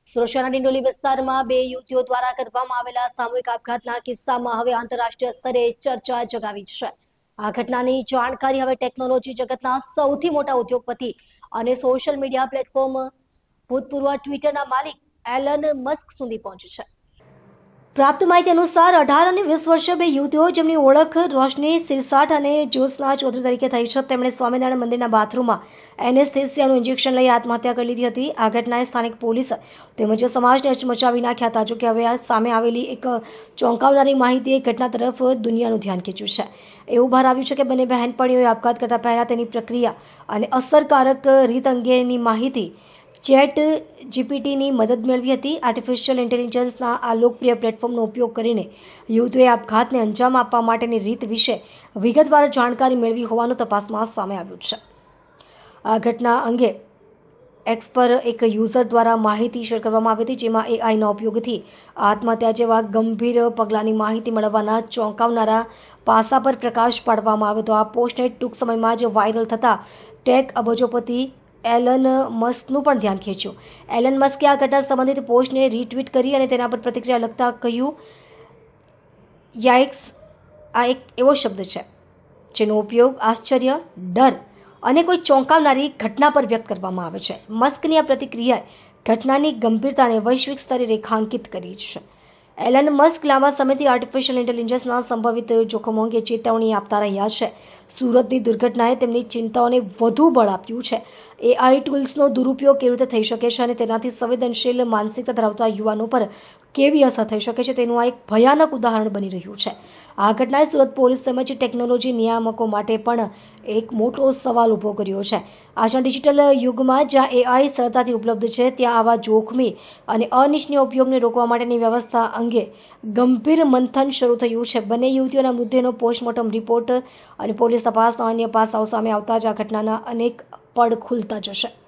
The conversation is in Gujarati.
સુરતના ડિંડોલી વિસ્તારમાં બે યુવતીઓ દ્વારા કરવામાં આવેલા સામૂહિક આપઘાતના કિસ્સામાં હવે આંતરરાષ્ટ્રીય સ્તરે ચર્ચા જગાવી છે. આ ઘટનાની જાણકારી હવે ટેકનોલોજી જગતના સૌથી મોટા ઉદ્યોગપતિ અને સોશિયલ મીડિયા પ્લેટફોર્મ ભૂતપૂર્વ ટ્વિટરના માલિક એલન મસ્ક સુધી પહોંચી છે. પ્રાપ્ત માહિતી અનુસાર 18 અને 20 વર્ષીય બે યુવતીઓ જેમની ઓળખ રોશની સિરસાટ અને જ્યોત્સના ચૌધરી તરીકે થઈ છે, તેમણે સ્વામિનારાયણ મંદિરના બાથરૂમમાં એનેસ્થેસિયાનું ઇન્જેક્શન લઈ આત્મહત્યા કરી લીધી હતી. આ ઘટનાએ સ્થાનિક પોલીસ તેમજ સમાજને હચમચાવી નાખ્યા હતા. જોકે હવે સામે આવેલી એક ચોંકાવનારી માહિતીએ ઘટના તરફ દુનિયાનું ધ્યાન ખેંચ્યું છે. એવું બહાર આવ્યું છે કે બંને બહેનપણીઓએ આપઘાત કરતા પહેલા તેની પ્રક્રિયા અને અસરકારક રીત અંગેની માહિતી ચેટ જીપીટીની મદદ મેળવી હતી. આર્ટિફિશિયલ ઇન્ટેલિજન્સના આ લોકપ્રિય પ્લેટફોર્મનો ઉપયોગ કરીને યુવતીઓએ આપઘાતને અંજામ આપવા માટેની રીત વિશે વિગતવાર જાણકારી મેળવી હોવાનું તપાસમાં સામે આવ્યું છે. આ ઘટના અંગે એક્સ પર એક યુઝર દ્વારા માહિતી શેર કરવામાં આવી હતી, જેમાં એઆઈના ઉપયોગથી આત્મહત્યા જેવા ગંભીર પગલાંની માહિતી મેળવવાના ચોંકાવનારા પાસા પર પ્રકાશ પાડવામાં આવ્યો હતો. આ પોસ્ટને ટૂંક સમયમાં જ વાયરલ થતાં ટેક અબજોપતિ એલન મસ્કનું પણ ધ્યાન ખેંચ્યું. એલન મસ્કે આ ઘટના સંબંધિત પોસ્ટને રીટ્વીટ કરી અને તેના પર પ્રતિક્રિયા લખતા કહ્યું, યાઇક્સ, આ એક એવો શબ્દ છે જેનો ઉપયોગ આશ્ચર્ય, ડર અને કોઈ ચોંકાવનારી ઘટના પર વ્યક્ત કરવામાં આવે છે. મસ્કની આ પ્રતિક્રિયાએ ઘટનાની ગંભીરતાને વૈશ્વિક સ્તરે રેખાંકિત કરી છે. એલન મસ્ક લાંબા સમયથી આર્ટિફિશિયલ ઇન્ટેલિજન્સના સંભવિત જોખમો અંગે ચેતવણી આપતા રહ્યા છે. સુરતની દુર્ઘટનાએ તેમની ચિંતાઓને વધુ બળ આપ્યું છે. એઆઈ ટૂલ્સનો દુરુપયોગ કેવી રીતે થઈ શકે છે અને તેનાથી સંવેદનશીલ માનસિકતા ધરાવતા યુવાનો પર કેવી અસર થઈ શકે છે તેનું આ એક ભયાનક ઉદાહરણ બની રહ્યું છે. આ ઘટનાએ સુરત પોલીસ તેમજ ટેકનોલોજી નિયામકો માટે પણ એક મોટો સવાલ ઊભો કર્યો છે. આજના ડિજિટલ યુગમાં જ્યાં એઆઈ સરળતાથી ઉપલબ્ધ છે, ત્યાં આવા જોખમી અને અનિચ્છનીય ઉપયોગને રોકવા માટેની વ્યવસ્થા અંગે ગંભીર મંથન શરૂ થયું છે. બંને યુવતીઓના મૃતદેહનો પોસ્ટમોર્ટમ રિપોર્ટ અને પોલીસ તપાસના અન્ય પાસાઓ સામે આવતા જ આ ઘટનાના અનેક પડ ખુલતા જશે.